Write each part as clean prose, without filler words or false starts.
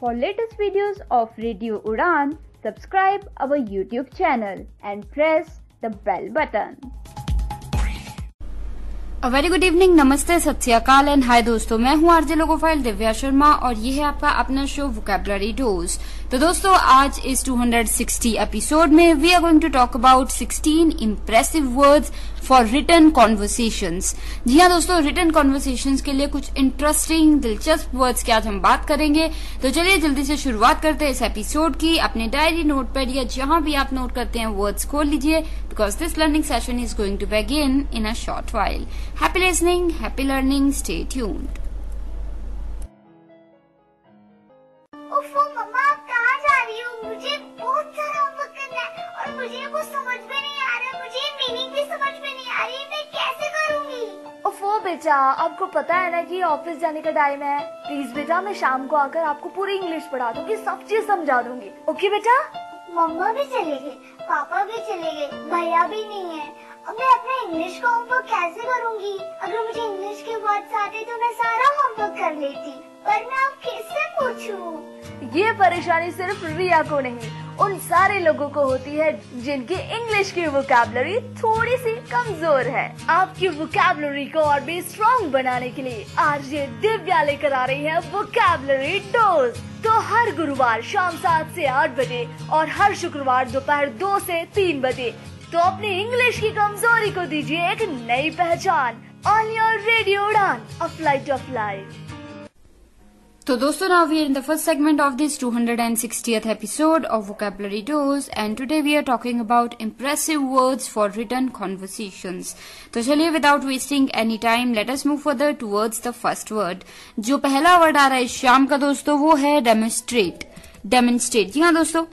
For latest videos of Radio Udan, subscribe our YouTube channel and press the bell button. A very good evening, नमस्ते, सत श्री अकाल and hi दोस्तों, मैं हूँ RJ logophile Divya Sharma और ये है आपका अपना शो वोकैबुलरी डोज। तो दोस्तों आज इस 260 एपिसोड में we are going to talk about 16 impressive words for written conversations. जी हाँ दोस्तों, रिटन कॉन्वर्सेशंस के लिए कुछ इंटरेस्टिंग दिलचस्प वर्ड्स की आज हम बात करेंगे। तो चलिए जल्दी से शुरुआत करते हैं इस एपिसोड की। अपने डायरी, नोटपैड या जहां भी आप नोट करते हैं वर्ड्स खोल लीजिए, because this learning session is going to begin in a short while. Happy listening, happy learning, stay tuned. ओफो मम्मा, आप कहाँ जा रही हो? मुझे बहुत सारा होमवर्क करना है और मुझे वो समझ में नहीं आ रहा, मुझे मीनिंग भी समझ में नहीं आ रही, मैं कैसे करूँगी? ओफो बेटा, आपको पता है ना कि ऑफिस जाने का टाइम है। प्लीज बेटा, मैं शाम को आकर आपको पूरी इंग्लिश पढ़ा दूंगी, सब चीज समझा दूंगी। ओके बेटा? मम्मा भी चले गए, पापा भी चले गए, भैया भी नहीं है। अब मैं अपने इंग्लिश का होमवर्क कैसे करूँगी? अगर मुझे इंग्लिश के वर्ड्स आते तो मैं सारा होमवर्क कर लेती, पर मैं अब किससे पूछूं? ये परेशानी सिर्फ रिया को नहीं, उन सारे लोगों को होती है जिनकी इंग्लिश की वोकैबुलरी थोड़ी सी कमजोर है। आपकी वोकैबुलरी को और भी स्ट्रॉन्ग बनाने के लिए आरजे दिव्या लेकर आ रही है वोकैबुलरी डोज। तो हर गुरुवार शाम 7 से 8 बजे और हर शुक्रवार दोपहर 2 से 3 बजे तो अपनी इंग्लिश की कमजोरी को दीजिए एक नई पहचान। ऑन योर रेडियो उड़ान, अ फ्लाइट ऑफ लाइफ। तो दोस्तों, now we are in the first segment of this 260th episode of Vocabulary Dose and today we are talking about impressive words for written conversations. तो चलिए without wasting any time let us move further towards the first word. जो पहला word आ रहा है शाम का दोस्तों वो है demonstrate. Demonstrate, जी हाँ दोस्तों,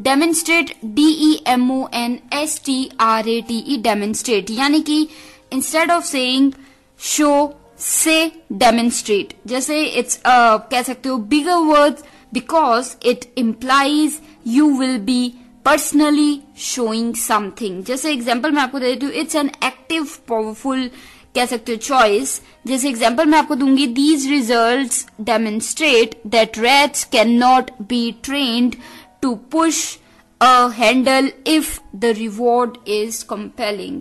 demonstrate, demonstrate, demonstrate, यानी कि instead of saying show से demonstrate, जैसे it's कह सकते हो bigger words because it implies you will be personally showing something. जैसे एग्जाम्पल मैं आपको दे देती हूँ, it's an active powerful कह सकते हो चॉइस। जैसे एग्जाम्पल मैं आपको दूंगी, these results demonstrate that rats cannot be trained to push a handle if the reward is compelling.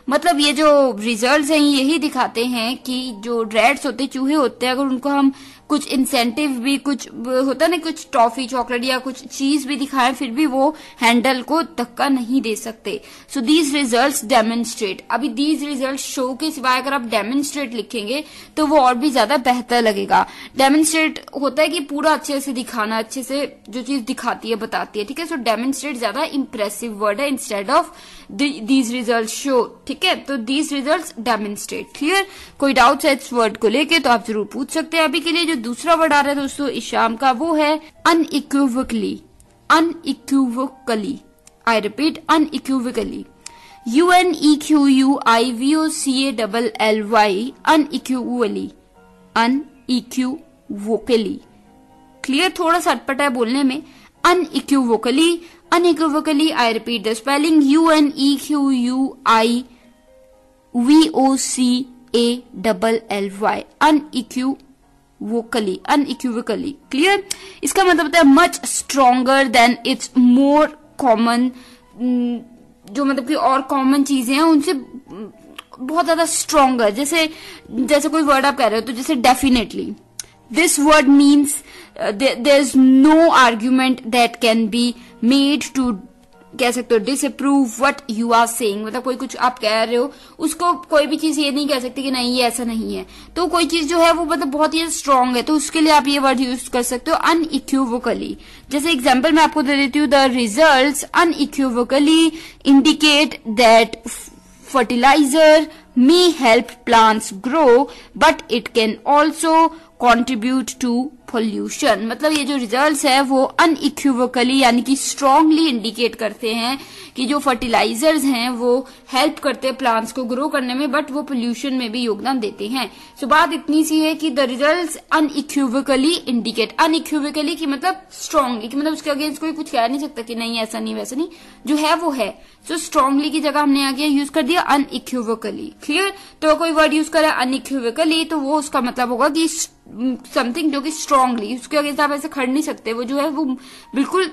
मतलब ये जो रिजल्ट्स हैं यही दिखाते हैं कि जो रैट्स होते, चूहे होते हैं, अगर उनको हम कुछ इंसेंटिव भी, कुछ होता ना, कुछ टॉफी, चॉकलेट या कुछ चीज भी दिखाएं, फिर भी वो हैंडल को धक्का नहीं दे सकते। सो दीज रिजल्ट्स डेमोन्स्ट्रेट। अभी दीज रिजल्ट्स शो के सिवाय अगर आप डेमोन्स्ट्रेट लिखेंगे तो वो और भी ज्यादा बेहतर लगेगा। डेमोन्स्ट्रेट होता है कि पूरा अच्छे से दिखाना, अच्छे से जो चीज दिखाती है बताती है, ठीक है। सो डेमोन्स्ट्रेट ज्यादा इंप्रेसिव वर्ड है instead of these result show, ठीक है। तो दीज रिजल्ट डेमोन्स्ट्रेट। क्लियर? कोई डाउट है इस वर्ड को लेके तो आप जरूर पूछ सकते हैं। अभी के लिए जो दूसरा वर्ड आ रहा है दोस्तों इस शाम का वो है unequivocally. unequivocally, I repeat, unequivocally. unequivocally, unequivocally, unequivocally. Clear? थोड़ा सा अटपटा है बोलने में। unequivocally, unequivocally, I repeat the spelling, unequivocally, unequivocally, unequivocally. Clear? इसका मतलब होता है much stronger then its more common. जो मतलब कि और कॉमन चीजें हैं उनसे बहुत ज्यादा स्ट्रोंगर। जैसे कोई वर्ड आप कह रहे हो तो जैसे definitely, this word means there is no argument that can be made to, कह सकते हो, disapprove what you are saying. मतलब कोई कुछ आप कह रहे हो उसको कोई भी चीज ये नहीं कह सकती कि नहीं ये ऐसा नहीं है। तो कोई चीज जो है वो मतलब बहुत ही स्ट्रांग है, तो उसके लिए आप ये वर्ड यूज कर सकते हो unequivocally. जैसे एग्जांपल मैं आपको दे देती हूँ, the results unequivocally indicate that fertilizer may help plants grow but it can also contribute to pollution. मतलब ये जो रिजल्ट्स है वो unequivocally यानी कि स्ट्रांगली इंडिकेट करते हैं कि जो फर्टिलाइजर्स हैं वो हेल्प करते हैं प्लांट्स को ग्रो करने में, बट वो पोल्यूशन में भी योगदान देते हैं। सो बात इतनी सी है कि the results unequivocally indicate, unequivocally की मतलब स्ट्रांगली, कि मतलब उसके अगेंस्ट कोई कुछ कह नहीं सकता कि नहीं ऐसा नहीं वैसा नहीं, जो है वो है। सो स्ट्रांगली की जगह हमने आगे यूज कर दिया unequivocally. क्लियर? तो कोई वर्ड यूज करा unequivocally तो वो उसका मतलब होगा कि समथिंग जो कि स्ट्रांगली, उसके अगेंस्ट आप ऐसे खड़ नहीं सकते, वो जो है वो बिल्कुल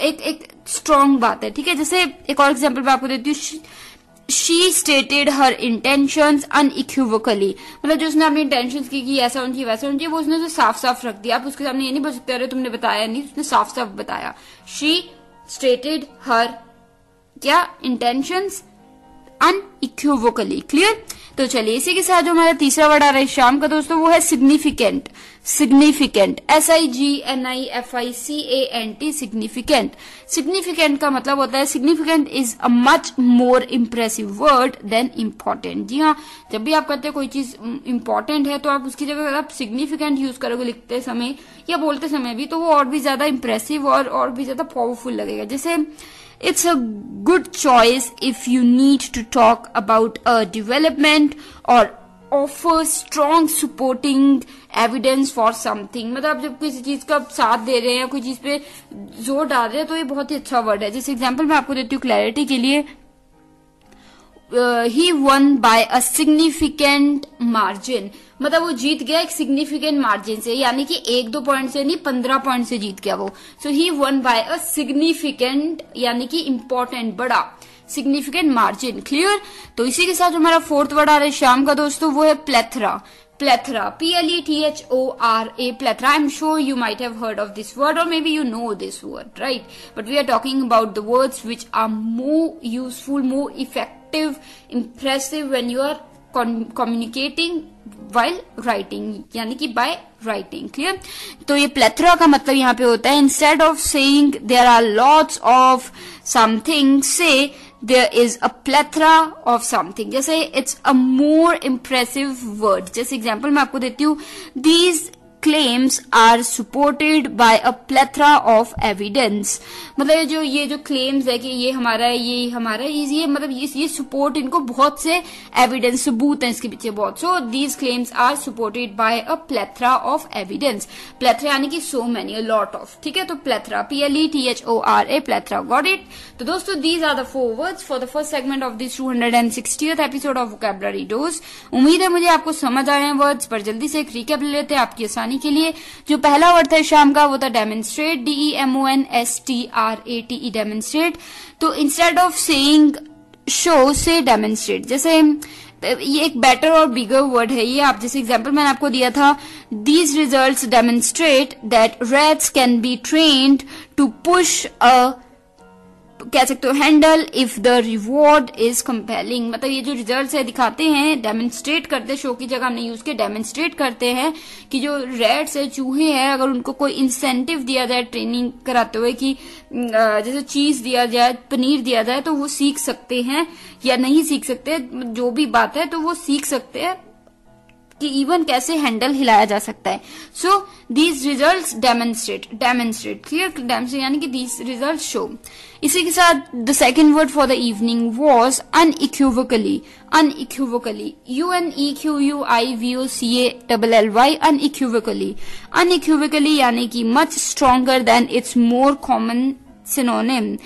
एक स्ट्रांग बात है, ठीक है। जैसे एक और एग्जांपल मैं आपको देती हूँ, she stated her intentions unequivocally, मतलब जो उसने अपनी इंटेंशंस की ऐसा होना चाहिए वैसा होना चाहिए, वो उसने उसे साफ साफ रख दिया। आप उसके सामने ये नहीं बोल सकते अरे तुमने बताया नहीं, उसने साफ साफ बताया। शी स्टेटेड हर क्या इंटेंशंस अनइक्विवोकली, क्लियर। तो चलिए इसी के साथ जो हमारा तीसरा वर्ड आ रहा है शाम का दोस्तों, वो है significant. Significant, SIGNIFICANT, significant. Significant का मतलब होता है, significant is a much more impressive word than important. जी हाँ, जब भी आप कहते हैं कोई चीज इम्पोर्टेंट है तो आप उसकी जगह अगर आप सिग्निफिकेंट यूज करोगे लिखते समय या बोलते समय भी, तो वो और भी ज्यादा इम्प्रेसिव और भी ज्यादा पावरफुल लगेगा। जैसे it's a good choice if you need to talk about a development or offer strong supporting evidence for something। मतलब जब किसी चीज का साथ दे रहे हैं या कोई चीज पे जोर डाल रहे हैं तो ये बहुत ही अच्छा वर्ड है। जैसे एग्जांपल मैं आपको देती हूँ क्लैरिटी के लिए, he won by a significant margin, मतलब वो जीत गया एक सिग्निफिकेंट मार्जिन से, यानी कि 1-2 पॉइंट से नहीं 15 पॉइंट से जीत गया वो। सो he won by a significant यानी कि इंपॉर्टेंट, बड़ा, सिग्निफिकेंट मार्जिन, क्लियर। तो इसी के साथ हमारा फोर्थ वर्ड आ रहा है शाम का दोस्तों, वो है प्लेथरा। Plethora, PLETHORA, plethora. I'm sure you might have heard of this word or maybe you know this word, right? But we are talking about the words which are more useful, more effective, impressive when you are communicating while writing, यानी कि by writing, clear? तो ये plethora का मतलब यहाँ पे होता है, instead of saying there are lots of something, say there is a plethora of something। जैसे it's a more impressive word। जैसे एग्जाम्पल मैं आपको देती हूँ, these claims are supported by a plethora of evidence। मतलब ये जो claims है कि ये हमारा है ये हमारा है, ये मतलब ये support, इनको बहुत से evidence, सबूत हैं इसके पीछे बहुत। So these claims are supported by a plethora of evidence। plethora यानी कि so many, a lot of, ठीक है। तो plethora, PLETHORA, plethora, got it? तो दोस्तों these are the 4 words for the first segment of this 260th episode of vocabulary dose। उम्मीद है मुझे आपको समझ आए हैं वर्ड्स, पर जल्दी से एक रिकैप ले लेते हैं आपकी आसानी के लिए। जो पहला वर्ड था शाम का वो था डेमोन्स्ट्रेट, DEMONSTRATE, डेमोन्स्ट्रेट। तो इंस्टेड ऑफ सेइंग शो से डेमोन्स्ट्रेट। जैसे ये एक बेटर और बिगर वर्ड है ये, आप जैसे एग्जांपल मैंने आपको दिया था, these results demonstrate that rats can be trained to push a, कह सकते हो, handle if the reward is compelling. मतलब ये जो रिजल्ट्स है दिखाते हैं, डेमोन्स्ट्रेट करते, शो की जगह हमने यूज किया, डेमोन्स्ट्रेट करते हैं कि जो रैट्स है, चूहे हैं, अगर उनको कोई इंसेंटिव दिया जाए ट्रेनिंग कराते हुए कि जैसे चीज दिया जाए, पनीर दिया जाए, तो वो सीख सकते हैं या नहीं सीख सकते, जो भी बात है तो वो सीख सकते हैं कि इवन कैसे हैंडल हिलाया जा सकता है। So these results demonstrate, clear, demonstrate यानी कि दीज रिजल्ट्स शो। इसी के साथ the second word for the evening was unequivocally. UNEQUIVOCALLY, unequivocally यानी कि much stronger than its more common synonym,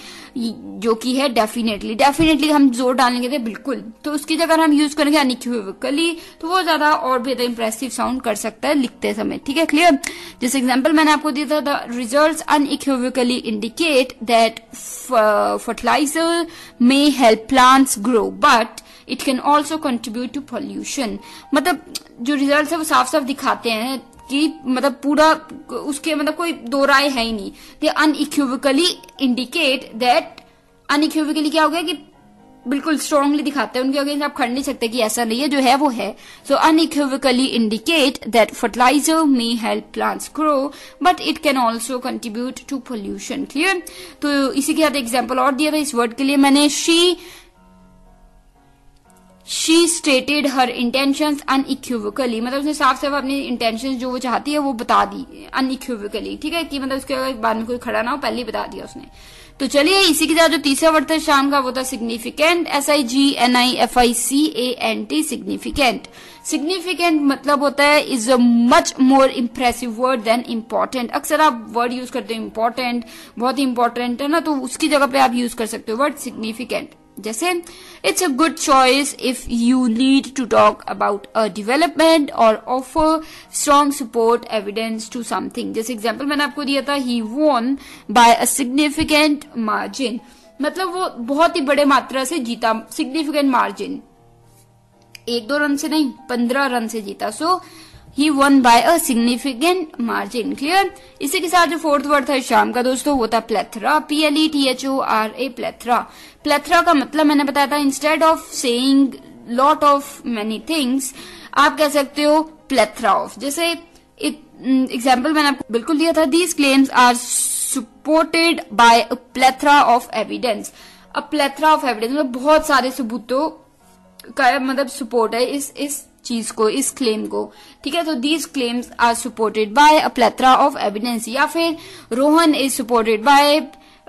जो कि है डेफिनेटली हम जोर डालेंगे थे बिल्कुल, तो उसकी जगह हम यूज करेंगे अनइक्विवोकली, तो वो ज्यादा और भी ज्यादा इंप्रेसिव साउंड कर सकता है लिखते समय, ठीक है, क्लियर। जैसे एग्जांपल मैंने आपको दिया था, the results unequivocally indicate that fertiliser may help plants grow but it can also contribute to pollution. मतलब जो रिजल्ट है वो साफ साफ दिखाते हैं कि मतलब पूरा उसके मतलब कोई दो राय है ही नहीं। दे अनइक्विवोकली इंडिकेट दैट, अनइक्विवोकली क्या हो गया कि बिल्कुल स्ट्रांगली दिखाते हैं, उनके अगेंस्ट आप खड़ नहीं सकते कि ऐसा नहीं है, जो है वो है। So unequivocally indicate that fertiliser may help plants grow but it can also contribute to pollution, clear. तो इसी के साथ एग्जाम्पल और दिया था इस वर्ड के लिए मैंने, she stated her intentions unequivocally, मतलब उसने साफ साफ अपनी इंटेंशंस जो वो चाहती है वो बता दी अनइक्विवोकली, ठीक है, कि मतलब उसके बाद में कोई खड़ा ना हो, पहले ही बता दिया उसने। तो चलिए इसी के साथ जो तीसरा वर्ड था शाम का वो था सिग्निफिकेंट, SIGNIFICANT, सिग्निफिकेंट मतलब होता है is a much more impressive word than important. अक्सर आप वर्ड यूज करते हो इम्पोर्टेंट, बहुत ही इंपॉर्टेंट है ना, तो उसकी जगह पे आप यूज कर सकते हो वर्ड सिग्निफिकेंट। जैसे it's a good choice if you need to talk about a development और offer strong support evidence to something. जैसे एग्जाम्पल मैंने आपको दिया था, he won by a significant margin, मतलब वो बहुत ही बड़े मात्रा से जीता, सिग्निफिकेंट मार्जिन, 1-2 रन से नहीं 15 रन से जीता। So he won by a significant margin. Clear. इसी के साथ जो फोर्थ वर्ड था शाम का दोस्तों वो था प्लेथरा, PLETHORA, प्लेथरा। प्लेथरा का मतलब मैंने बताया था, instead of saying lot of many things आप कह सकते हो प्लेथरा ऑफ। जैसे एग्जाम्पल मैंने आपको बिल्कुल दिया था, these claims are supported by a plethora of evidence. A plethora of evidence मतलब बहुत सारे सबूतों का मतलब सपोर्ट है इस चीज को, इस क्लेम को। ठीक है, तो these claims are supported by a plethora of evidence. या फिर Rohan is supported by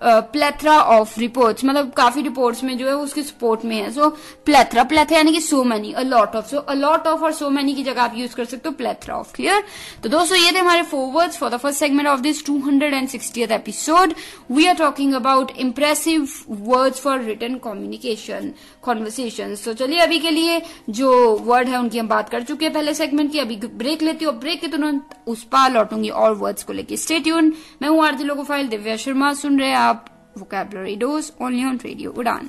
plethora of reports, मतलब काफी रिपोर्ट्स में जो है उसके सपोर्ट में है। सो प्लेथरा, प्लेथरा यानी कि so many, a lot of. So a lot of और सो मेनी की जगह आप यूज कर सकते हो प्लेथरा ऑफ। क्लियर। तो दोस्तों ये थे हमारे 4 words for the first segment of this 260th episode. We are talking about impressive words for written communication, conversation. तो चलिए अभी के लिए जो वर्ड है उनकी हम बात कर चुके हैं पहले सेगमेंट की। अभी ब्रेक लेती हूँ, ब्रेक के तुरंत उस पार लौटूंगी और वर्ड्स को लेकर। Stay tune. मैं हूँ आरजे लोकोफाइल दिव्या शर्मा, सुन रहे हैं आप vocabulary dose only on radio Udaan.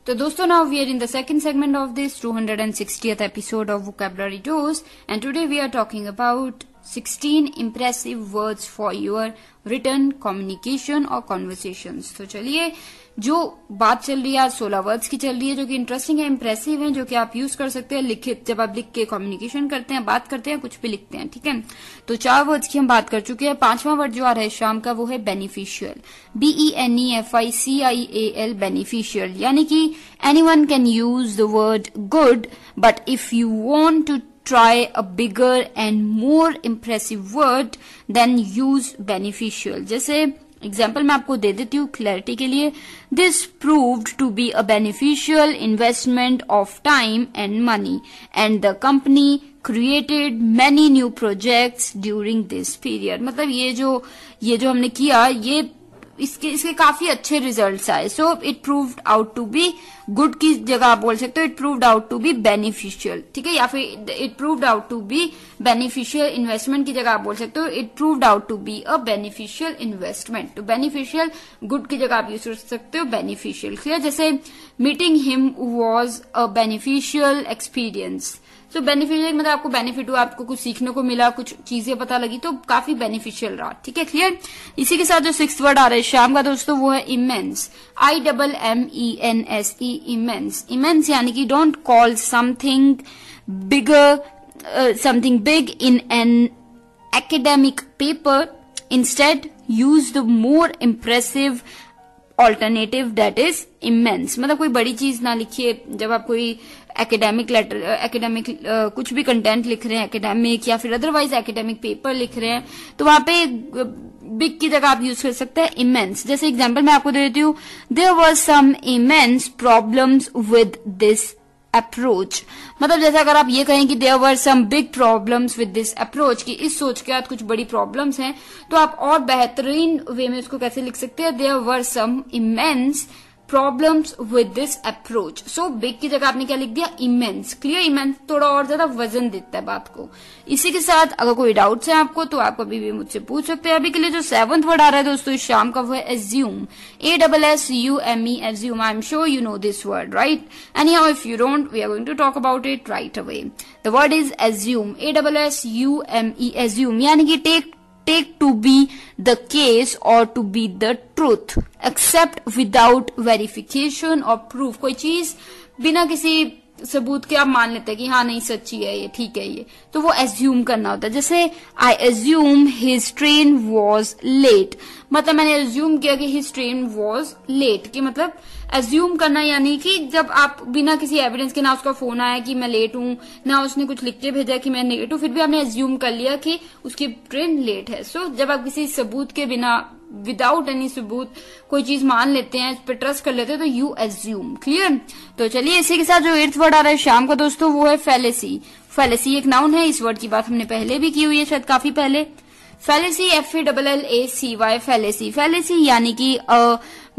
तो दोस्तों now we are in the second segment of this 260th episode of vocabulary dose and today we are talking about 16 impressive words for your written communication और conversations। तो चलिए जो बात चल रही है आज 16 वर्ड्स की चल रही है जो कि इंटरेस्टिंग है, इंप्रेसिव है, जो कि आप यूज कर सकते हैं लिखित, जब आप लिख के कम्युनिकेशन करते हैं, बात करते हैं, कुछ भी लिखते हैं। ठीक है, तो 4 वर्ड्स की हम बात कर चुके हैं। 5वां वर्ड जो आ रहा है शाम का वो है बेनिफिशियल, BENEFICIAL, बेनिफिशियल, यानी कि anyone can use the word good but if you want to try a bigger and more impressive word then use beneficial। जैसे एग्जाम्पल मैं आपको दे देती हूँ क्लैरिटी के लिए। This proved to be a beneficial investment of time and money and the company created many new projects during this period. मतलब ये जो हमने किया ये इसके काफी अच्छे रिजल्ट्स आए। So it proved out to be good की जगह आप बोल सकते हो it proved out to be beneficial. ठीक है, या फिर it proved out to be beneficial investment की जगह आप बोल सकते हो it proved out to be a beneficial investment. तो बेनिफिशियल गुड की जगह आप यूज कर सकते हो बेनिफिशियल। क्लियर। जैसे meeting him was a beneficial experience. So beneficial मतलब आपको बेनिफिट हुआ, आपको कुछ सीखने को मिला, कुछ चीजें पता लगी, तो काफी बेनिफिशियल रहा। ठीक है, क्लियर। इसी के साथ जो 6th वर्ड आ रहा है शाम का दोस्तों वो है इमेंस, IMMENSE, इमेंस। इमेंस यानी कि don't call something bigger, something big in an academic paper, instead use the more impressive alternative that is immense. मतलब कोई बड़ी चीज ना लिखिए जब आप कोई एकेडमिक कुछ भी कंटेंट लिख रहे हैं, एकेडमिक या फिर अदरवाइज एकेडमिक पेपर लिख रहे हैं, तो वहां पे बिग की जगह आप यूज कर सकते हैं इमेंस। जैसे एग्जांपल मैं आपको दे देती हूँ, there was some immense problems with this approach. मतलब जैसे अगर आप ये कहें कि there were some big problems with this approach, कि इस सोच के साथ कुछ बड़ी प्रॉब्लम्स हैं, तो आप और बेहतरीन वे में उसको कैसे लिख सकते हैं, there were some immense problems with this approach. So big की जगह आपने क्या लिख दिया, इमेंस। क्लियर। इमेंस थोड़ा और ज्यादा वजन देता है बात को। इसी के साथ अगर कोई डाउट्स है आपको तो आप कभी भी मुझसे पूछ सकते हैं। अभी के लिए जो 7th वर्ड आ रहा है दोस्तों इस शाम का वो है assume, ASSUME, assume। I am sure you know this word, right? Anyhow, if you don't, we are going to talk about it right away. The word is assume, ASSUME, assume, यानी कि take to be the case or to be the truth, accept without verification or proof। कोई चीज बिना किसी सबूत के आप मान लेते हैं कि हाँ नहीं सच्ची है ये, ठीक है ये, तो वो एज्यूम करना होता है। जैसे I assume his train was late, मतलब मैंने एज्यूम किया कि हिज ट्रेन वॉज लेट, कि मतलब एज्यूम करना यानी कि जब आप बिना किसी एविडेंस के, ना उसका फोन आया कि मैं लेट हूं, ना उसने कुछ लिख के भेजा कि मैं लेट हूं, फिर भी आपने एज्यूम कर लिया कि उसकी ट्रेन लेट है। सो जब आप किसी सबूत के बिना, विदाउट एनी सबूत कोई चीज मान लेते हैं, इस पर ट्रस्ट कर लेते हैं, तो यू एज्यूम। क्लियर। तो चलिए इसी के साथ जो 8th वर्ड आ रहा है शाम का दोस्तों वो है फैलेसी। फैलेसी एक नाउन है, इस वर्ड की बात हमने पहले भी की हुई है, शायद काफी पहले। फैलेसी, FALLACY, फैलेसी, फैलेसी यानी कि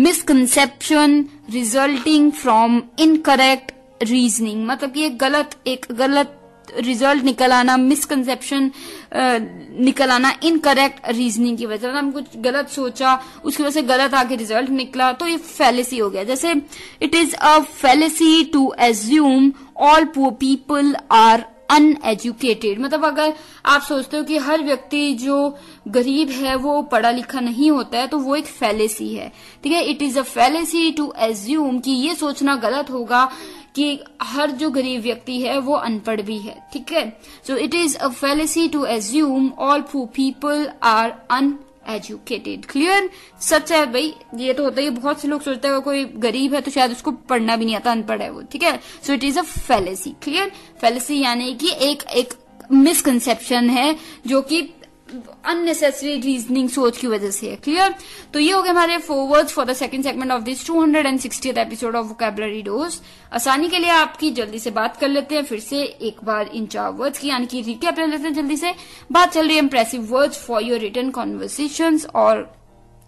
misconception resulting from incorrect reasoning, मतलब कि एक गलत रिजल्ट निकल आना, मिसकंसेप्शन निकल आना इनकरेक्ट रीजनिंग की वजह से, मतलब हम कुछ गलत सोचा उसकी वजह से गलत आगे रिजल्ट निकला, तो ये फैलेसी हो गया। जैसे it is a fallacy to assume all poor people are uneducated, मतलब अगर आप सोचते हो कि हर व्यक्ति जो गरीब है वो पढ़ा लिखा नहीं होता है तो वो एक फैलेसी है, ठीक है। It is a fallacy to assume, कि ये सोचना गलत होगा कि हर जो गरीब व्यक्ति है वो अनपढ़ भी है, ठीक है। So it is a fallacy to assume all poor people are uneducated. Clear? सच है भाई, ये तो होता है, बहुत से लोग सोचते हैं कोई गरीब है तो शायद उसको पढ़ना भी नहीं आता, अनपढ़ है वो, ठीक है। So it is a fallacy. Clear? Fallacy यानी कि एक मिसकंसेप्शन है जो कि अननेसेसरी रीजनिंग सोच की वजह से है। क्लियर? तो ये हो गए हमारे 4 words for the second segment of this 260th episode of vocabulary dose. आसानी के लिए आपकी जल्दी से बात कर लेते हैं फिर से एक बार इन 4 वर्ड्स की, यानी कि रिकैप ले लेते हैं जल्दी से। बात चल रही है impressive words for your written conversations, और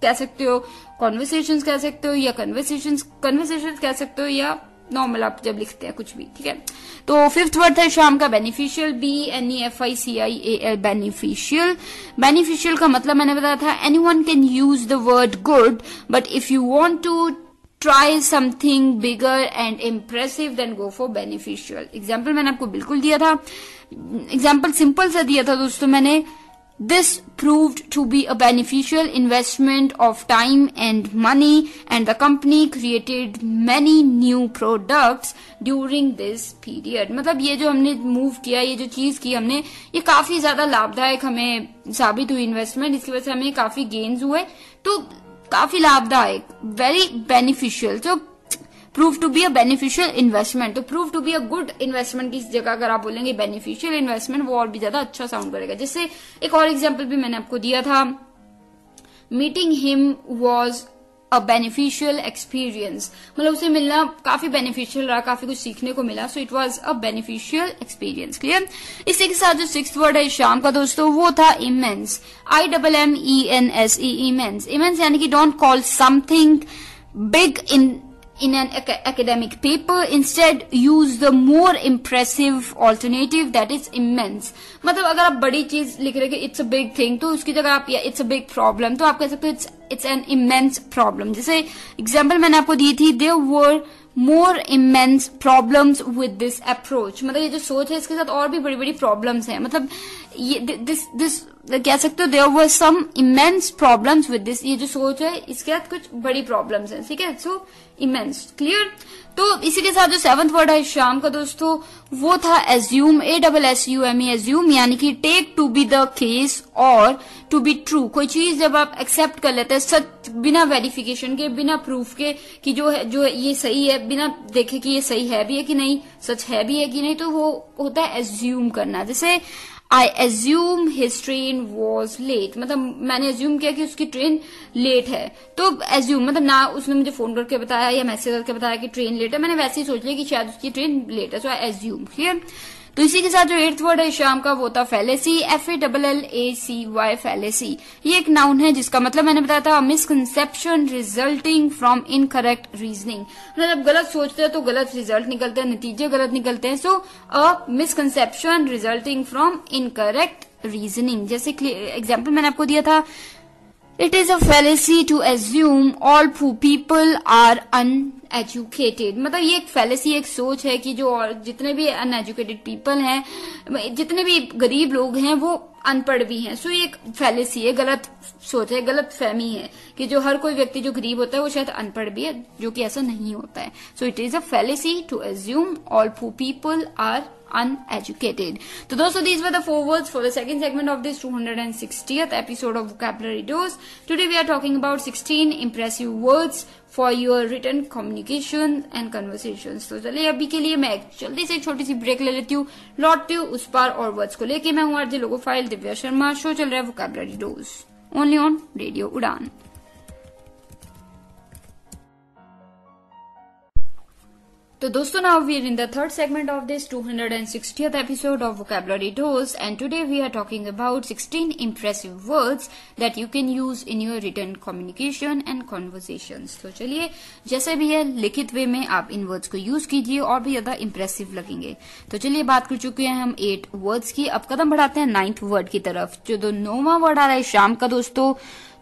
कह सकते हो कॉन्वर्सेशंस कह सकते हो या कन्वर्सेशंस कह सकते हो, या नॉर्मल आप जब लिखते हैं कुछ भी, ठीक है। तो 5th वर्ड था शाम का बेनिफिशियल, BENEFICIAL, बेनिफिशियल। बेनिफिशियल का मतलब मैंने बताया था anyone can use the word good, but if you want to try something bigger and impressive then go for beneficial. Example मैंने आपको बिल्कुल दिया था, एग्जाम्पल सिंपल सा दिया था दोस्तों मैंने। This proved to be a beneficial investment of time and money, and the company created many new products during this period. मतलब ये जो हमने मूव किया, ये जो चीज की हमने, ये काफी ज्यादा लाभदायक हमें साबित हुई इन्वेस्टमेंट, इसकी वजह से हमें काफी गेन्स हुए, तो काफी लाभदायक, वेरी बेनिफिशियल। तो prove to be a beneficial investment, तो prove to be a good investment की जगह अगर आप बोलेंगे बेनिफिशियल इन्वेस्टमेंट, वो और भी ज्यादा अच्छा साउंड करेगा। जैसे एक और एग्जांपल भी मैंने आपको दिया था, meeting him was a beneficial experience, मतलब उसे मिलना काफी बेनिफिशियल रहा, काफी कुछ सीखने को मिला, so it was a beneficial experience. Clear? इसी के साथ जो 6th वर्ड है शाम का दोस्तों, वो था इमेंस, IMMENSE, इमेंस। इमेंस यानी कि don't call something big in an academic paper, instead use the more impressive alternative that is immense। मतलब अगर आप बड़ी चीज लिख रहे हैं इट्स अ बिग थिंग, तो उसकी जगह आप या इट्स अ बिग प्रॉब्लम, तो आप कह सकते हो इट्स एन इमेंस प्रॉब्लम। जैसे एग्जांपल मैंने आपको दी थी, there were more immense problems with this approach, मतलब ये जो सोच है इसके साथ और भी बड़ी बड़ी प्रॉब्लम्स हैं, मतलब ये दिस कह सकते हो there were some immense problems with this, ये जो सोच है इसके साथ कुछ बड़ी प्रॉब्लम्स हैं, ठीक है। सो इमेंस। क्लियर? तो इसी के साथ जो 7th वर्ड है शाम का दोस्तों, वो था एज्यूम, ASSUME, एज्यूम यानी कि take to be the case और टू बी ट्रू। कोई चीज जब आप एक्सेप्ट कर लेते हैं सच, बिना वेरिफिकेशन के, बिना प्रूफ के कि जो है ये सही है, बिना देखे कि ये सही है भी है कि नहीं, सच है भी है कि नहीं, तो वो होता है एज्यूम करना। जैसे I assume his train was late, मतलब मैंने एज्यूम किया कि उसकी ट्रेन लेट है, तो एज्यूम मतलब ना उसने मुझे फोन करके बताया या मैसेज करके बताया कि ट्रेन लेट है, मैंने वैसे ही सोच लिया कि शायद उसकी ट्रेन लेट है, सो आई एज्यूम। क्लियर? तो इसी के साथ जो 8th वर्ड है शाम का, वो था फैलेसी, FALLACY, फैलेसी। ये एक नाउन है जिसका मतलब मैंने बताया था misconception resulting from incorrect reasoning, मतलब गलत सोचते हैं तो गलत रिजल्ट निकलते हैं, नतीजे गलत निकलते हैं, so a misconception resulting from incorrect reasoning. जैसे एग्जाम्पल मैंने आपको दिया था, it is a fallacy to assume all poor people are uneducated, मतलब ये एक फैलेसी, एक सोच है कि जो और जितने भी अनएजुकेटेड पीपल हैं, जितने भी गरीब लोग हैं वो अनपढ़ भी हैं। सो ये एक फैलेसी है, गलत सोच है, गलत फहमी है कि जो हर कोई व्यक्ति जो गरीब होता है वो शायद अनपढ़ भी है, जो कि ऐसा नहीं होता है। So it is a fallacy to assume all poor people are uneducated. So दोस्तों, these were the 4 words for the second segment of this 260th episode of Vocabulary Dose. Today we are talking about 16 impressive words for your written communication and conversations. तो चलिए अभी के लिए मैं जल्दी से एक छोटी सी ब्रेक ले लेती हूँ, लौटती हूँ उस पार और वर्ड्स को लेके। मैं हूँ आरजे लोगो फाइल दिव्या शर्मा, शो चल रहा है Vocabulary Dose only on radio Udaan. तो दोस्तों now we are in the third segment of this 260th episode of Vocabulary Dose and today we are talking about 16 impressive words that you can use in your written communication and conversations. तो चलिए जैसे भी है लिखित वे में आप इन words को use कीजिए और भी ज्यादा इम्प्रेसिव लगेंगे. तो चलिए बात कर चुके हैं हम 8 वर्ड्स की. अब कदम बढ़ाते हैं 9th वर्ड की तरफ. जो 9वां वर्ड आ रहा है शाम का दोस्तों,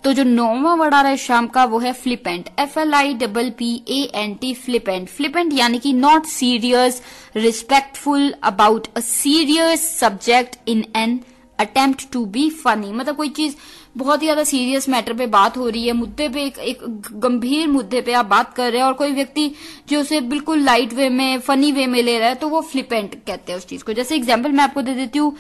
तो जो 9वां वर्ड आ रहा है शाम का वो है फ्लिपेंट. FLIPPANT flippant. फ्लिपेंट यानी कि not serious, respectful about a serious subject in an attempt to be funny. मतलब कोई चीज बहुत ही ज्यादा सीरियस मैटर पे बात हो रही है, मुद्दे पे एक गंभीर मुद्दे पे आप बात कर रहे हैं और कोई व्यक्ति जो उसे बिल्कुल लाइट वे में फनी वे में ले रहा है तो वो फ्लिपेंट कहते हैं उस चीज को. जैसे एग्जाम्पल मैं आपको दे देती हूँ.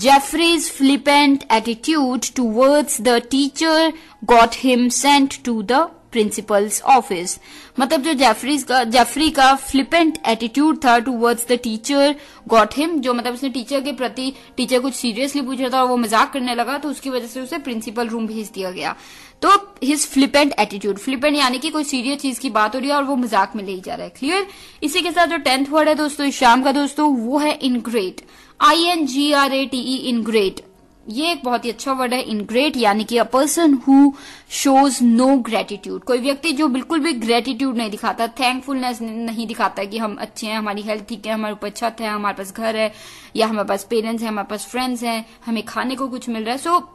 Jeffrey's flippant attitude towards the teacher got him sent to the principal's office. मतलब जो जेफरी का फ्लिपेंट एटीट्यूड था towards the teacher got him, जो मतलब उसने टीचर के प्रति, टीचर कुछ सीरियसली पूछ रहा था और वो मजाक करने लगा तो उसकी वजह से उसे प्रिंसिपल रूम भेज दिया गया. तो हिज फ्लिपेंट एटीट्यूड, फ्लिपेंट यानी कि कोई सीरियस चीज की बात हो रही है और वो मजाक में ले ही जा रहा है. क्लियर. इसी के साथ जो 10th वर्ड है दोस्तों इस शाम का दोस्तों वो है इनग्रेट. INGRATE इनग्रेट. ये एक बहुत ही अच्छा वर्ड है इनग्रेट, यानी कि a person who shows no gratitude. कोई व्यक्ति जो बिल्कुल भी ग्रेटिट्यूड नहीं दिखाता, थैंकफुलनेस नहीं दिखाता कि हम अच्छे हैं, हमारी हेल्थ ठीक है, हमारे ऊपर छत है, हमारे पास घर है, या हमारे पास पेरेंट्स है, हमारे पास फ्रेंड्स हैं, हमें खाने को कुछ मिल रहा है. सो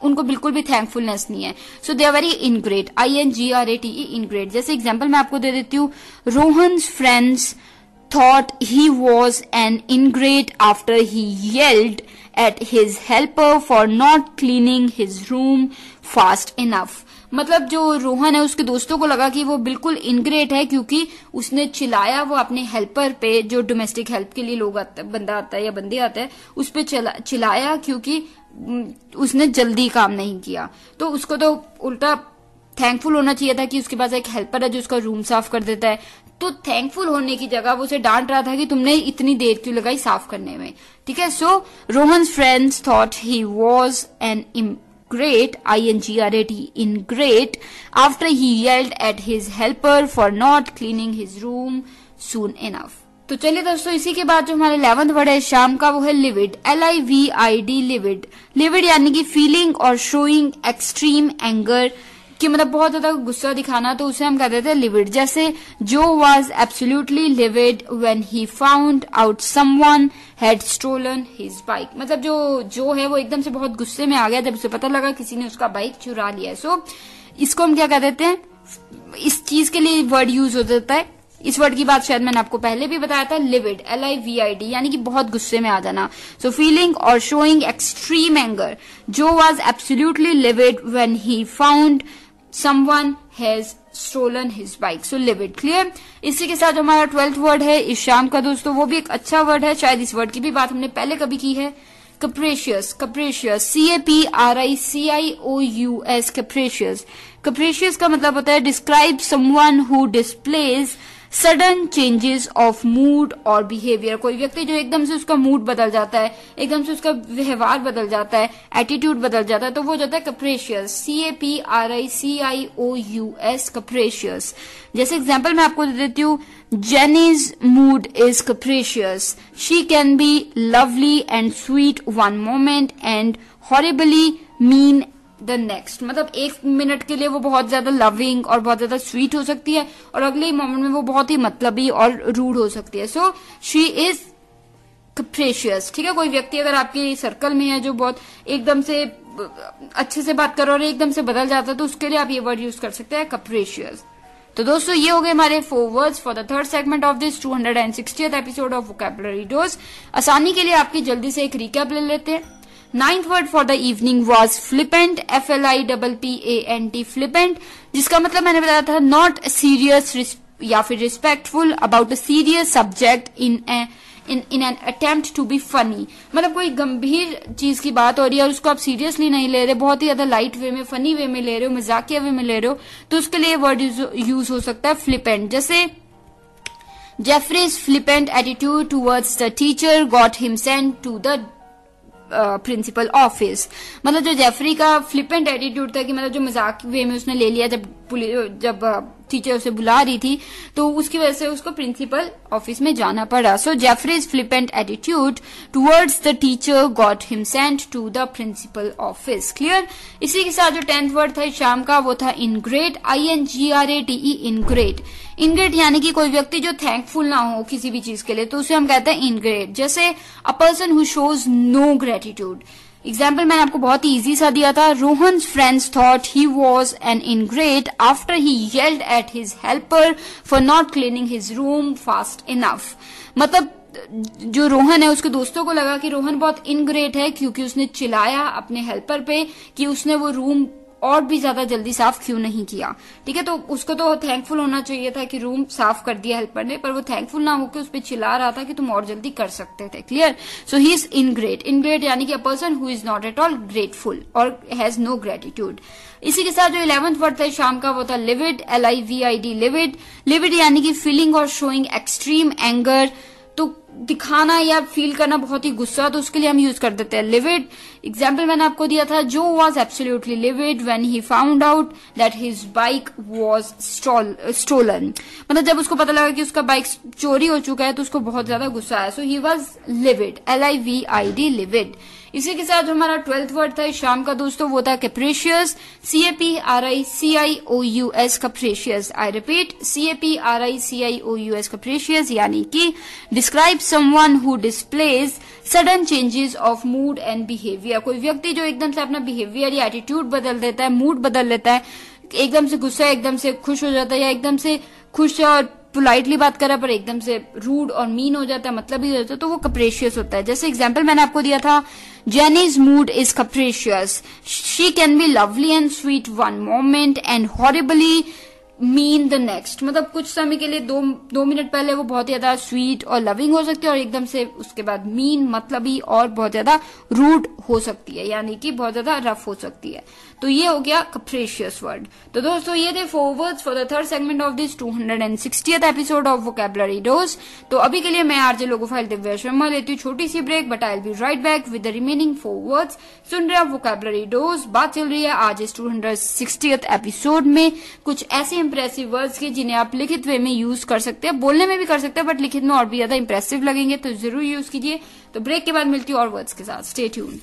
उनको बिल्कुल भी थैंकफुलनेस नहीं है. सो दे आर वेरी इनग्रेट. INGRATE इनग्रेट. जैसे एग्जाम्पल मैं आपको दे देती हूँ. Rohan's friends thought he was an ingrate after he yelled at his helper for not cleaning his room fast enough. मतलब जो रोहन है उसके दोस्तों को लगा कि वो बिल्कुल इनग्रेट है क्योंकि उसने चिल्लाया वो अपने हेल्पर पे, जो डोमेस्टिक हेल्प के लिए लोग आता है, बंदा आता है या बंदी आता है, उस पे चिल्लाया क्योंकि उसने जल्दी काम नहीं किया. तो उसको तो उल्टा थैंकफुल होना चाहिए था कि उसके पास एक हेल्पर है जो उसका रूम साफ कर देता है. तो थैंकफुल होने की जगह वो उसे डांट रहा था कि तुमने इतनी देर क्यों लगाई साफ करने में. ठीक है. So Rohan's friends thought he was an ingrate, INGRATE ingrate, after he yelled at his helper for not cleaning his room soon enough. तो चलिए दोस्तों इसी के बाद जो हमारे 11th वर्ड है शाम का वो है लिविड. LIVID levied. लिविड यानी कि फीलिंग और शोइंग एक्सट्रीम एंगर, कि मतलब बहुत ज्यादा गुस्सा दिखाना, तो उसे हम कह देते हैं लिविड. जैसे जो was absolutely livid when he found out someone had stolen his bike. मतलब जो है वो एकदम से बहुत गुस्से में आ गया जब उसे पता लगा किसी ने उसका बाइक चुरा लिया है. सो इसको हम क्या कह देते हैं, इस चीज के लिए वर्ड यूज हो जाता है. इस वर्ड की बात शायद मैंने आपको पहले भी बताया था. लिविड LIVID यानी कि बहुत गुस्से में आ जाना. सो फीलिंग और शोइंग एक्सट्रीम एंगर. जो was absolutely livid when he found someone has stolen his bike. So livid. Clear. इसी के साथ हमारा 12th वर्ड है इस शाम का दोस्तों, वो भी एक अच्छा वर्ड है. शायद इस वर्ड की भी बात हमने पहले कभी की है. capricious. capricious. CAPRICIOUS. capricious. capricious का मतलब होता है describe someone who displays sudden changes of mood और बिहेवियर. कोई व्यक्ति जो एकदम से उसका मूड बदल जाता है, एकदम से उसका व्यवहार बदल जाता है, एटीट्यूड बदल जाता है, तो वो जाता है कैप्रेशियस. CAPRICIOUS कैप्रेशियस. जैसे एग्जांपल मैं आपको दे देती हूँ. Jenny's mood is capricious. She can be lovely and sweet one moment and horribly mean the next. मतलब एक मिनट के लिए वो बहुत ज्यादा लविंग और बहुत ज्यादा स्वीट हो सकती है और अगले ही मोमेंट में वो बहुत ही मतलबी और रूड हो सकती है. So she is capricious. ठीक है. कोई व्यक्ति अगर आपके सर्कल में है जो बहुत एकदम से अच्छे से बात कर रहा है और एकदम से बदल जाता है तो उसके लिए आप ये वर्ड यूज कर सकते हैं कैप्रेशियस. तो दोस्तों ये हो गए हमारे 4 words for the third segment of this 260th episode of vocabulary dose. आसानी के लिए आपकी जल्दी से एक रिकैप ले लेते हैं. 9th word for the evening was flippant. FLIPPANT flippant, जिसका मतलब मैंने बताया था not serious या फिर respectful about a serious subject in an attempt to be funny. मतलब कोई गंभीर चीज की बात हो रही है और उसको आप सीरियसली नहीं ले रहे, बहुत ही ज्यादा लाइट वे में, फनी वे में ले रहे हो, मजाकिया वे में ले रहे हो, तो उसके लिए वर्ड यूज हो सकता है flippant. जैसे Jeffrey's flippant attitude towards the teacher got him sent to the principal office. मतलब जो जेफरी का फ्लिपेंट एटीट्यूड था कि मतलब जो मजाक वे में उसने ले लिया जब टीचर उसे बुला रही थी, तो उसकी वजह से उसको प्रिंसिपल ऑफिस में जाना पड़ा. So Jeffrey's flippant attitude towards the teacher got him sent to the principal office. Clear. इसी के साथ जो 10th वर्ड था शाम का वो था इनग्रेट, INGRATE, इनग्रेट. इनग्रेट यानी कि कोई व्यक्ति जो थैंकफुल ना हो किसी भी चीज के लिए, तो उसे हम कहते हैं इनग्रेट. जैसे a person who shows no gratitude. Example मैंने आपको बहुत ही इजी सा दिया था. Rohan's friends thought he was an ingrate after he yelled at his helper for not cleaning his room fast enough. मतलब जो रोहन है उसके दोस्तों को लगा कि रोहन बहुत इनग्रेट है क्योंकि उसने चिल्लाया अपने हेल्पर पे कि उसने वो रूम और भी ज्यादा जल्दी साफ क्यों नहीं किया. ठीक है, तो उसको तो थैंकफुल होना चाहिए था कि रूम साफ कर दिया हेल्पर ने, पर वो थैंकफुल ना होकर उस पर चिल्ला रहा था कि तुम और जल्दी कर सकते थे. क्लियर. So he is इनग्रेट. इनग्रेट यानी कि a person who is not at all grateful और हैज नो ग्रेटिट्यूड. इसी के साथ जो 11th वर्ड था शाम का वो था लिविड, LIVID, लिविड. लिविड यानी कि फीलिंग और शोइंग एक्सट्रीम एंगर. तो दिखाना या फील करना बहुत ही गुस्सा, तो उसके लिए हम यूज कर देते हैं लिविड. एग्जाम्पल मैंने आपको दिया था. जो was absolutely livid when he found out that his bike was stolen. मतलब जब उसको पता लगा कि उसका बाइक चोरी हो चुका है तो उसको बहुत ज्यादा गुस्सा आया. So he was livid, LIVID, livid. इसी के साथ हमारा 12th वर्ड था शाम का दोस्तों वो था कैप्रेशियस, CAPRICIOUS, कैप्रेशियस. आई रिपीट, CAPRICIOUS, कैप्रेशियस यानी कि describe someone who displays sudden changes of mood and behaviour. कोई व्यक्ति जो एकदम से अपना बिहेवियर या एटीट्यूड बदल देता है, मूड बदल लेता है, एकदम से गुस्सा एकदम से खुश हो जाता है, या एकदम से खुश और पोलाइटली बात कर रहा है पर एकदम से रूड और मीन हो जाता है, मतलब ही हो जाता है, तो वो कैप्रेशियस होता है. जैसे एग्जांपल मैंने आपको दिया था. Jenny's mood is capricious. She can be lovely and sweet one moment and horribly mean the next. मतलब कुछ समय के लिए दो मिनट पहले वो बहुत ज्यादा स्वीट और लविंग हो सकती है और एकदम से उसके बाद मीन मतलबी और बहुत ज्यादा रूड हो सकती है, यानी कि बहुत ज्यादा रफ हो सकती है. तो ये हो गया कैप्रेशियस वर्ड. तो दोस्तों ये थे 4 words for the third segment of this 260th episode of vocabulary dose. तो अभी के लिए मैं आरजे लोगोफाइल दिव्या शर्मा लेती हूँ छोटी सी break, but I will be right back with the remaining 4 words. सुन रहे हैं वोकैबुलरी डोज. बात चल रही है आज इस 260th एपिसोड में कुछ ऐसे इंप्रेसिव वर्ड्स की जिन्हें आप लिखित वे में यूज कर सकते हैं, बोलने में भी कर सकते हैं बट लिखित में और भी ज्यादा इंप्रेसिव लगेंगे, तो जरूर यूज कीजिए. तो ब्रेक के बाद मिलती हूँ और वर्ड्स के साथ. Stay tuned.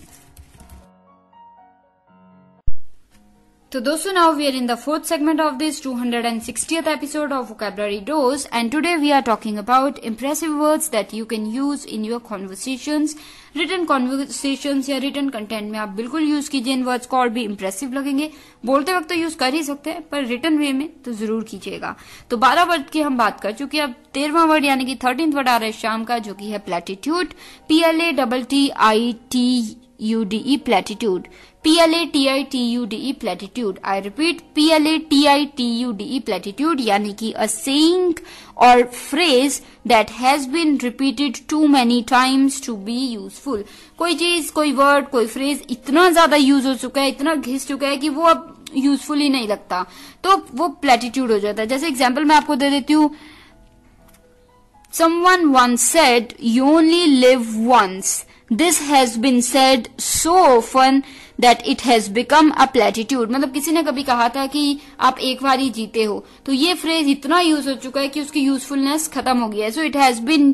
So दोस्तों now we are in the 4th segment of this 260th episode of Vocabulary Dose, and today we are talking about impressive words that you can use in your conversations. Written conversations या written content में आप बिल्कुल use कीजिए इन words को और भी impressive लगेंगे. बोलते वक्त तो यूज कर ही सकते हैं पर written way में तो जरूर कीजिएगा. तो 12 वर्ड की हम बात कर चुके हैं. अब 13वां वर्ड यानी कि 13th वर्ड आ रहा है शाम का जो कि है platitude. PLATTITUDE, platitude. PLATITUDE, platitude. I repeat, PLATITUDE, platitude यानी कि अ सेइंग और phrase that has been repeated too many times to be useful. कोई चीज, कोई वर्ड, कोई फ्रेज इतना ज्यादा यूज हो चुका है, इतना घिस चुका है कि वो अब यूजफुल ही नहीं लगता, तो वो प्लेटिट्यूड हो जाता है. जैसे एग्जाम्पल मैं आपको दे देती हूँ. Someone once said, "You only live once." This has been said so often that it has become a platitude. मतलब किसी ने कभी कहा था कि आप एक बार ही जीते हो, तो ये फ्रेज इतना यूज हो चुका है कि उसकी यूजफुलनेस खत्म हो गई है. So it has been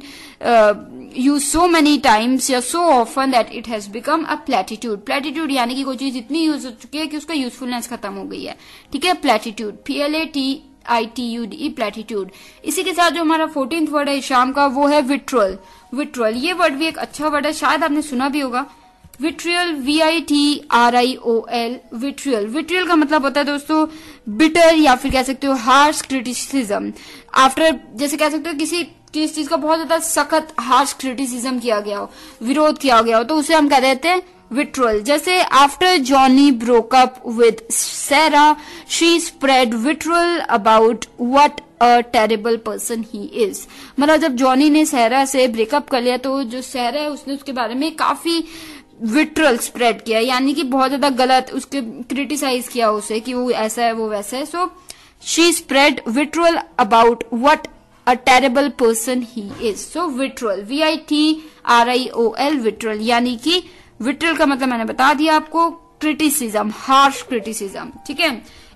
used so many times या so often that it has become a platitude. Platitude यानी कि कोई चीज इतनी यूज हो चुकी है कि उसका यूजफुलनेस खत्म हो गई है. ठीक है, प्लेटिट्यूड, PLATITUDE, प्लेटिट्यूड. इसी के साथ जो हमारा 14th वर्ड है शाम का वो है विट्रल. विट्रल ये वर्ड भी एक अच्छा वर्ड है, शायद आपने सुना भी होगा. Vitriol, VITRIOL, vitriol. विट्रियल का मतलब होता है दोस्तों बिटर या फिर कह सकते हो हार्श क्रिटिसिज्म. आफ्टर जैसे कह सकते हो किसी चीज का बहुत ज्यादा सख्त हार्श क्रिटिसिज्म किया गया हो, विरोध किया गया हो, तो उसे हम कह देते हैं विट्रल. जैसे after Johnny broke up with Sarah she spread vitriol about what a terrible person he is. मतलब जब जॉनी ने सहरा से ब्रेकअप कर लिया तो जो सहरा है उसने उसके बारे में काफी विट्रल स्प्रेड किया, यानी कि बहुत ज्यादा गलत उसके क्रिटिसाइज किया उसे कि वो ऐसा है वो वैसा है. So she spread vitriol about what a terrible person he is. So vitriol, VITRIOL, vitriol यानी कि विट्रल का मतलब मैंने बता दिया आपको, क्रिटिसिज्म, हार्श क्रिटिसिज्म, ठीक है।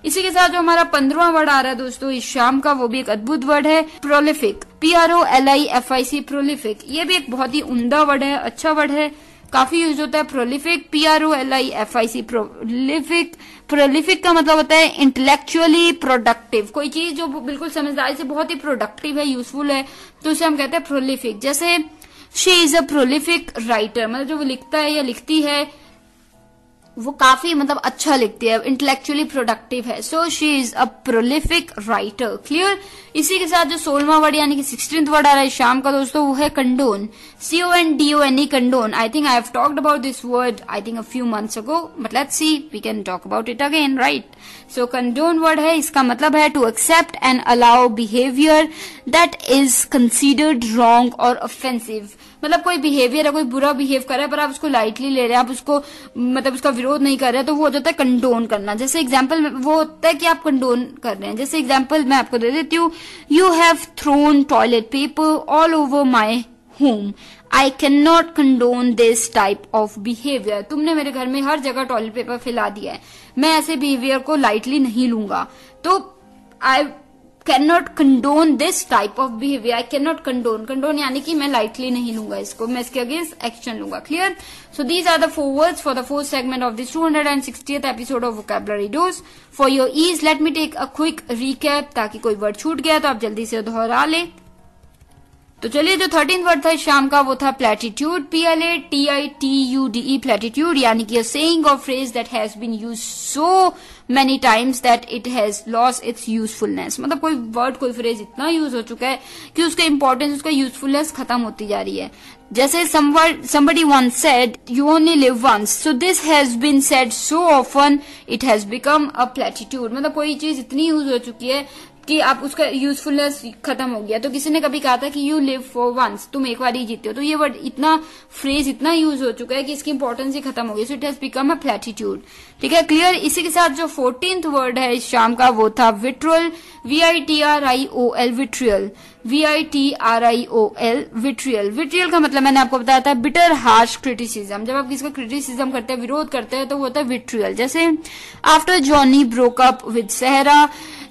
इसी के साथ जो हमारा 15वां वर्ड आ रहा है दोस्तों इस शाम का, वो भी एक अद्भुत वर्ड है, प्रोलिफिक, PROLIFIC, प्रोलिफिक। ये भी एक बहुत ही उम्दा वर्ड है, अच्छा वर्ड है, काफी यूज होता है प्रोलिफिक, PROLIFIC, प्रोलिफिक। प्रोलिफिक का मतलब होता है इंटेलेक्चुअली प्रोडक्टिव, कोई चीज जो बिल्कुल समझदारी से बहुत ही प्रोडक्टिव है, यूजफुल है, तो उसे हम कहते हैं प्रोलिफिक। जैसे she is a prolific writer, मतलब जो वो लिखता है या लिखती है वो काफी मतलब अच्छा लिखती है, इंटेलेक्चुअली प्रोडक्टिव है, so she is a prolific writer, clear. इसी के साथ जो 16वां वर्ड यानी कि 16th वर्ड आ रहा है शाम का दोस्तों, वो है condone, CONDONE, condone. I think I have talked about this word I think a few months ago, but let's see we can talk about it again, right. So condone word है, इसका मतलब है to accept and allow behaviour that is considered wrong और offensive. मतलब कोई behaviour है, कोई बुरा बिहेव कर रहा है पर आप उसको लाइटली ले रहे हैं, आप उसको मतलब उसका विरोध नहीं कर रहे हैं, तो वो हो जाता है कंडोन करना। जैसे एग्जांपल वो होता है कि आप कंडोन कर रहे हैं। जैसे एग्जांपल मैं आपको दे देती हूँ, you have thrown toilet paper all over my home, I can not condone this type of behaviour. तुमने मेरे घर में हर जगह टॉयलेट पेपर फैला दिया है, मैं ऐसे बिहेवियर को लाइटली नहीं लूंगा, तो आई cannot condone this type of behavior, I cannot condone यानी कि मैं lightly नहीं लूंगा इसको, मैं इसके अगेंस्ट एक्शन लूंगा, clear। So these are the 4 words for the 4th segment of this 260th episode of Vocabulary Dose. For your ease, let me take a quick recap ताकि कोई वर्ड छूट गया तो आप जल्दी से दोहरा ले। तो चलिए जो 13th वर्ड था शाम का वो था प्लेटिट्यूड, PLATITUDE, प्लेटिट्यूड यानी कि सेइंग और phrase that has been used so many times that it has lost its usefulness. मतलब कोई वर्ड, कोई फ्रेज इतना यूज हो चुका है कि उसका इंपॉर्टेंस, उसका यूजफुलनेस खत्म होती जा रही है। जैसे somebody once said you only live once, so this has been said so often it has become a platitude। मतलब कोई चीज इतनी यूज हो चुकी है कि आप उसका यूजफुलनेस खत्म हो गया। तो किसी ने कभी कहा था कि यू लिव फॉर वंस, तुम एक बार ही जीते हो, तो ये वर्ड इतना, फ्रेज इतना यूज हो चुका है कि इसकी इंपॉर्टेंस ही खत्म हो गई, so it has become a platitude, ठीक है, क्लियर। इसी के साथ जो 14th वर्ड है इस शाम का वो था vitriol, VITRIOL, vitriol, VITRIOL, vitriol. Vitriol का मतलब मैंने आपको बताया था बिटर हार्श क्रिटिसिज्म, जब आप किसी का क्रिटिसिज्म करते हैं, विरोध करते हैं, तो वो होता है विट्रियल। जैसे after Johnny broke up with सहरा,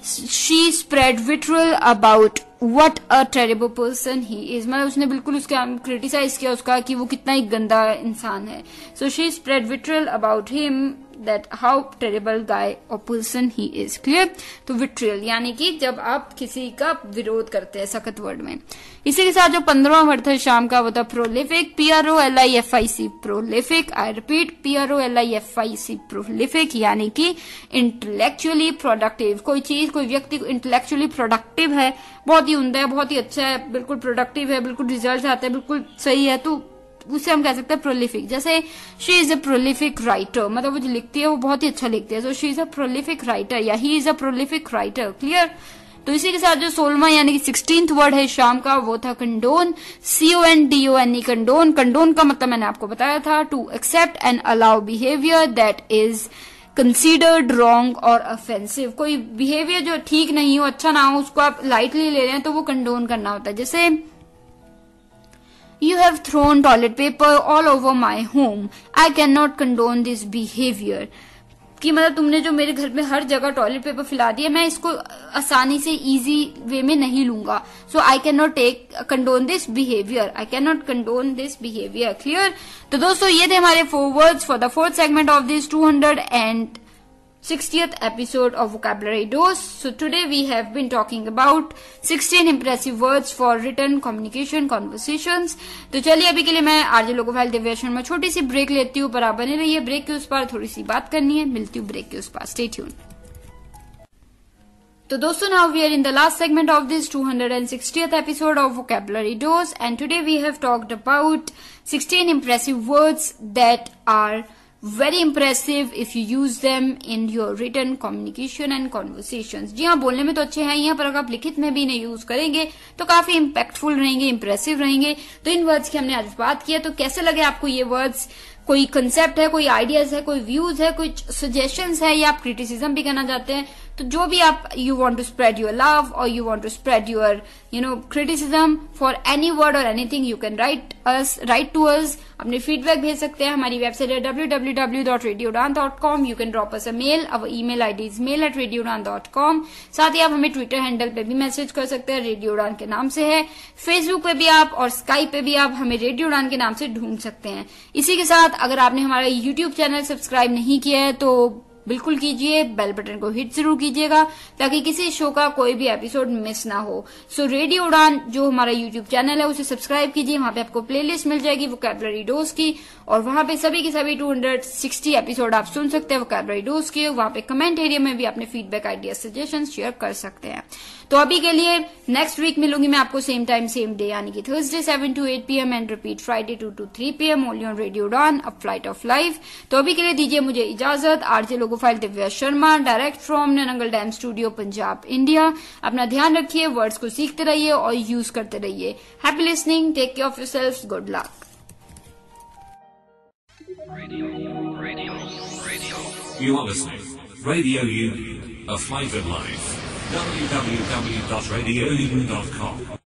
she spread vitriol about what a terrible person he is। मतलब उसने बिल्कुल उसका क्रिटिसाइज किया उसका कि वो कितना ही गंदा इंसान है। So she spread vitriol about him that how terrible guy or person he is, clear। तो vitriol यानी कि जब आप किसी का विरोध करते हैं सख्त वर्ड में। इसी के साथ जो 15वां वर्ड था शाम का वो था prolific, PROLIFIC, prolific. I repeat, PROLIFIC, prolific यानी कि इंटेलेक्चुअली प्रोडक्टिव। कोई चीज, कोई व्यक्ति इंटेलेक्चुअली प्रोडक्टिव है, बहुत ही उम्दा है, बहुत ही अच्छा है, बिल्कुल प्रोडक्टिव है, बिल्कुल रिजल्ट आते हैं, बिल्कुल सही है, तो उसे हम कह सकते हैं प्रोलिफिक। जैसे she is a prolific writer, मतलब वो जो लिखती है वो बहुत ही अच्छा लिखती है, so she is a prolific writer या he is a prolific writer, clear. तो इसी के साथ जो 16वां यानी कि 16th वर्ड है शाम का वो था कंडोन, CONDONE, कंडोन। कंडोन का मतलब मैंने आपको बताया था, to accept and allow behaviour that is considered wrong और ऑफेंसिव। कोई बिहेवियर जो ठीक नहीं हो, अच्छा ना हो, उसको आप लाइटली ले रहे हैं, तो वो कंडोन करना होता है। जैसे You have thrown toilet paper all over my home, I cannot condone this behavior। कि मतलब तुमने जो मेरे घर में हर जगह टॉयलेट पेपर फैला दिया, मैं इसको आसानी से इजी वे में नहीं लूंगा, so I can not condone this behaviour, I can not condone this behaviour, clear. तो दोस्तों ये थे हमारे 4 words for the 4th segment of this 260th episode of Vocabulary Dose. So today we have been talking about 16 impressive words for written communication conversations. तो चलिए अभी के लिए मैं आरजे लोकोफाइल दिव्या शर्मा छोटी सी ब्रेक लेती हूँ, पर आप बने रहिए, ब्रेक के उस पार थोड़ी सी बात करनी है, मिलती हूँ ब्रेक के उस पार, स्टे ट्यून्ड। तो दोस्तों now we are in the last segment of this 260th episode of Vocabulary Dose, and today we have talked about 16 impressive words that are very impressive if you use them in your written communication and conversations। जी हाँ, बोलने में तो अच्छे हैं यहाँ पर, अगर आप लिखित में भी इन्हें यूज करेंगे तो काफी इम्पैक्टफुल रहेंगे, इंप्रेसिव रहेंगे। तो इन वर्ड्स की हमने आज बात की है, तो कैसे लगे आपको ये वर्ड्स? कोई कंसेप्ट है, कोई आइडियाज है, कोई व्यूज है, कोई सजेशंस है, या आप क्रिटिसिज्म भी करना चाहते हैं, तो जो भी आप you want to spread your love और you want to spread your criticism for any word और anything, you can write to us. अपने फीडबैक भेज सकते हैं. हमारी वेबसाइट है www.radioudan.com. You can drop us a mail. Our email ID is mail@radioudan.com. साथ ही आप हमें ट्विटर हैंडल पे भी मैसेज कर सकते हैं, रेडियो उड़ान के नाम से है. फेसबुक पे भी आप और स्काइप पे भी आप हमें रेडियो उड़ान के नाम से ढूंढ सकते हैं. इसी के साथ अगर आपने हमारा यूट्यूब चैनल सब्सक्राइब नहीं किया है तो बिल्कुल कीजिए, बेल बटन को हिट जरूर कीजिएगा ताकि किसी शो का कोई भी एपिसोड मिस ना हो. सो रेडियो उड़ान जो हमारा यूट्यूब चैनल है उसे सब्सक्राइब कीजिए. वहां पे आपको प्लेलिस्ट मिल जाएगी वोकैबुलरी डोज की, और वहां पे सभी के सभी 260 एपिसोड आप सुन सकते हैं वोकैबुलरी डोज के. वहां पे कमेंट एरिया में भी अपने फीडबैक, आइडिया, सजेशन शेयर कर सकते हैं. तो अभी के लिए नेक्स्ट वीक मिलूंगी मैं आपको सेम टाइम सेम डे, यानी कि Thursday 7 to 8 PM and repeat Friday 2 to 3 PM only on radio उड़ान, अ फ्लाइट ऑफ लाइफ. तो अभी के लिए दीजिए मुझे इजाजत. आरजे लोगो फाइल Divya Sharma, direct from Nangal dam studio, Punjab, India. अपना ध्यान रखिए, वर्ड्स को सीखते रहिए और यूज करते रहिए. Happy listening, take care of yourselves, good luck. You are listening. Radio U, a flavoured life. www.radiounion.com